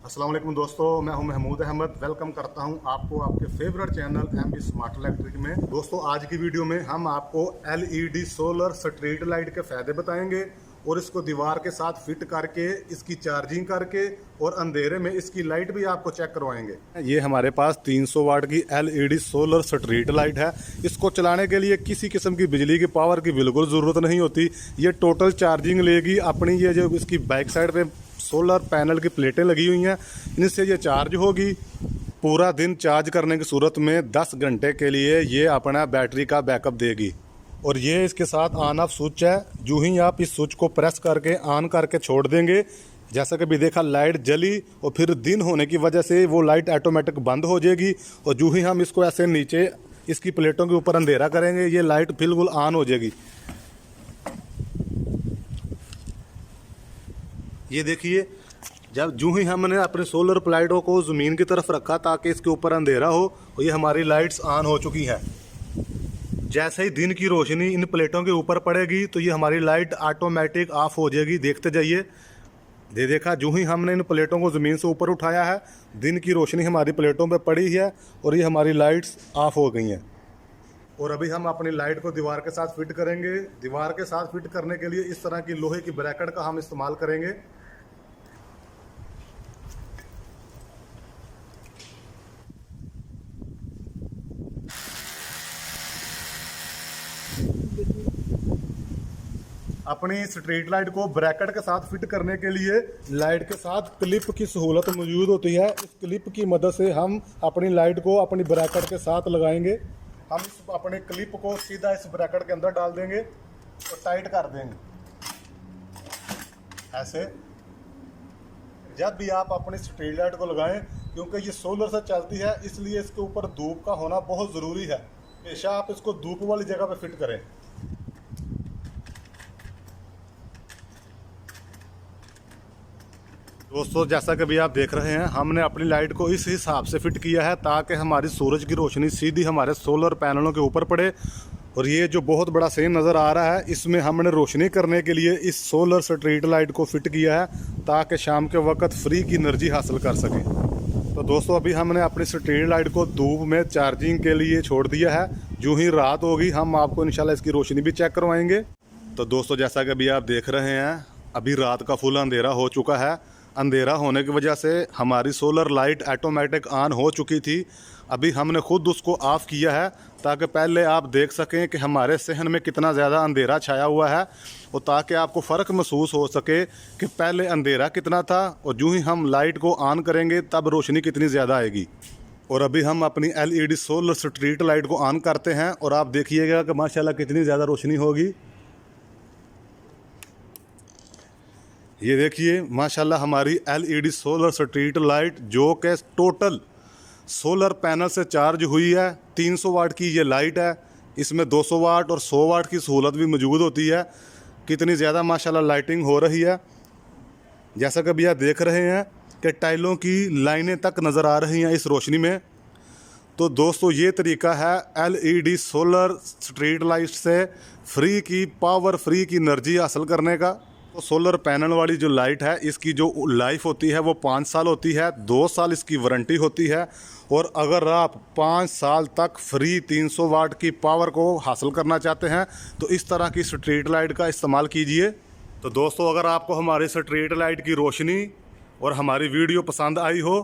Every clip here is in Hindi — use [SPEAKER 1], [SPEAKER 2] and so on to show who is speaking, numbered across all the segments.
[SPEAKER 1] अस्सलाम वालेकुम दोस्तों, मैं हूं महमूद अहमद। वेलकम करता हूं आपको आपके favourite channel MB smart electric में। दोस्तों, आज की वीडियो में हम आपको एलईडी सोलर स्ट्रीट लाइट के फ़ायदे बताएंगे और इसको दीवार के साथ फिट करके इसकी चार्जिंग करके और अंधेरे में इसकी लाइट भी आपको चेक करवाएंगे। ये हमारे पास 300 वाट की एलईडी सोलर स्ट्रीट लाइट है। इसको चलाने के लिए किसी किस्म की बिजली की पावर की बिल्कुल ज़रूरत नहीं होती। ये टोटल चार्जिंग लेगी अपनी। ये जो इसकी बैक साइड पे सोलर पैनल की प्लेटें लगी हुई हैं, इनसे ये चार्ज होगी। पूरा दिन चार्ज करने की सूरत में 10 घंटे के लिए ये अपना बैटरी का बैकअप देगी। और ये इसके साथ ऑन ऑफ स्विच है। जो ही आप इस स्विच को प्रेस करके ऑन करके छोड़ देंगे, जैसा कि भी देखा लाइट जली और फिर दिन होने की वजह से वो लाइट ऑटोमेटिक बंद हो जाएगी। और जो ही हम इसको ऐसे नीचे इसकी प्लेटों के ऊपर अंधेरा करेंगे, ये लाइट बिल्कुल ऑन हो जाएगी। ये देखिए, जब जो ही हमने अपने सोलर प्लेटों को ज़मीन की तरफ रखा ताकि इसके ऊपर अंधेरा हो, और ये हमारी लाइट्स ऑन हो चुकी हैं। जैसे ही दिन की रोशनी इन प्लेटों के ऊपर पड़ेगी तो ये हमारी लाइट ऑटोमेटिक ऑफ हो जाएगी। देखते जाइए, देखा जो ही हमने इन प्लेटों को ज़मीन से ऊपर उठाया है, दिन की रोशनी हमारी प्लेटों पे पड़ी है और ये हमारी लाइट्स ऑफ हो गई हैं। और अभी हम अपनी लाइट को दीवार के साथ फिट करेंगे। दीवार के साथ फिट करने के लिए इस तरह की लोहे की ब्रैकेट का हम इस्तेमाल करेंगे। अपनी स्ट्रीट लाइट को ब्रैकेट के साथ फिट करने के लिए लाइट के साथ क्लिप की सहूलत मौजूद होती है। इस क्लिप की मदद से हम अपनी लाइट को अपनी ब्रैकेट के साथ लगाएंगे। हम इस अपने क्लिप को सीधा इस ब्रैकेट के अंदर डाल देंगे और टाइट कर देंगे ऐसे। जब भी आप अपनी स्ट्रीट लाइट को लगाएं, क्योंकि ये सोलर से चलती है, इसलिए इसके ऊपर धूप का होना बहुत ज़रूरी है। हमेशा आप इसको धूप वाली जगह पर फिट करें। दोस्तों, जैसा कि अभी आप देख रहे हैं, हमने अपनी लाइट को इस हिसाब से फिट किया है ताकि हमारी सूरज की रोशनी सीधी हमारे सोलर पैनलों के ऊपर पड़े। और ये जो बहुत बड़ा सेम नज़र आ रहा है, इसमें हमने रोशनी करने के लिए इस सोलर स्ट्रीट लाइट को फिट किया है ताकि शाम के वक्त फ्री की एनर्जी हासिल कर सकें। तो दोस्तों, अभी हमने अपनी स्ट्रीट लाइट को धूप में चार्जिंग के लिए छोड़ दिया है। जो ही रात होगी, हम आपको इंशाल्लाह इसकी रोशनी भी चेक करवाएंगे। तो दोस्तों, जैसा कि अभी आप देख रहे हैं, अभी रात का फुल अंधेरा हो चुका है। अंधेरा होने की वजह से हमारी सोलर लाइट ऑटोमेटिक ऑन हो चुकी थी। अभी हमने खुद उसको ऑफ़ किया है ताकि पहले आप देख सकें कि हमारे सहन में कितना ज़्यादा अंधेरा छाया हुआ है, और ताकि आपको फ़र्क महसूस हो सके कि पहले अंधेरा कितना था और जो ही हम लाइट को ऑन करेंगे तब रोशनी कितनी ज़्यादा आएगी। और अभी हम अपनी एलईडी सोलर स्ट्रीट लाइट को ऑन करते हैं और आप देखिएगा कि माशाल्लाह कितनी ज़्यादा रोशनी होगी। ये देखिए, माशाल्लाह हमारी एलईडी सोलर स्ट्रीट लाइट जो कि टोटल सोलर पैनल से चार्ज हुई है। 300 वाट की ये लाइट है। इसमें 200 वाट और 100 वाट की सहूलत भी मौजूद होती है। कितनी ज़्यादा माशाल्लाह लाइटिंग हो रही है। जैसा कि अभी आप देख रहे हैं कि टाइलों की लाइनें तक नज़र आ रही हैं इस रोशनी में। तो दोस्तों, ये तरीका है एलईडी सोलर स्ट्रीट लाइट से फ्री की पावर, फ्री की एनर्जी हासिल करने का। तो सोलर पैनल वाली जो लाइट है, इसकी जो लाइफ होती है वो 5 साल होती है। 2 साल इसकी वारंटी होती है। और अगर आप 5 साल तक फ्री 300 वाट की पावर को हासिल करना चाहते हैं तो इस तरह की स्ट्रीट लाइट का इस्तेमाल कीजिए। तो दोस्तों, अगर आपको हमारी स्ट्रीट लाइट की रोशनी और हमारी वीडियो पसंद आई हो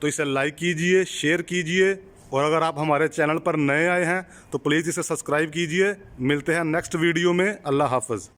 [SPEAKER 1] तो इसे लाइक कीजिए, शेयर कीजिए। और अगर आप हमारे चैनल पर नए आए हैं तो प्लीज़ इसे सब्सक्राइब कीजिए। मिलते हैं नेक्स्ट वीडियो में। अल्लाह हाफ़िज़।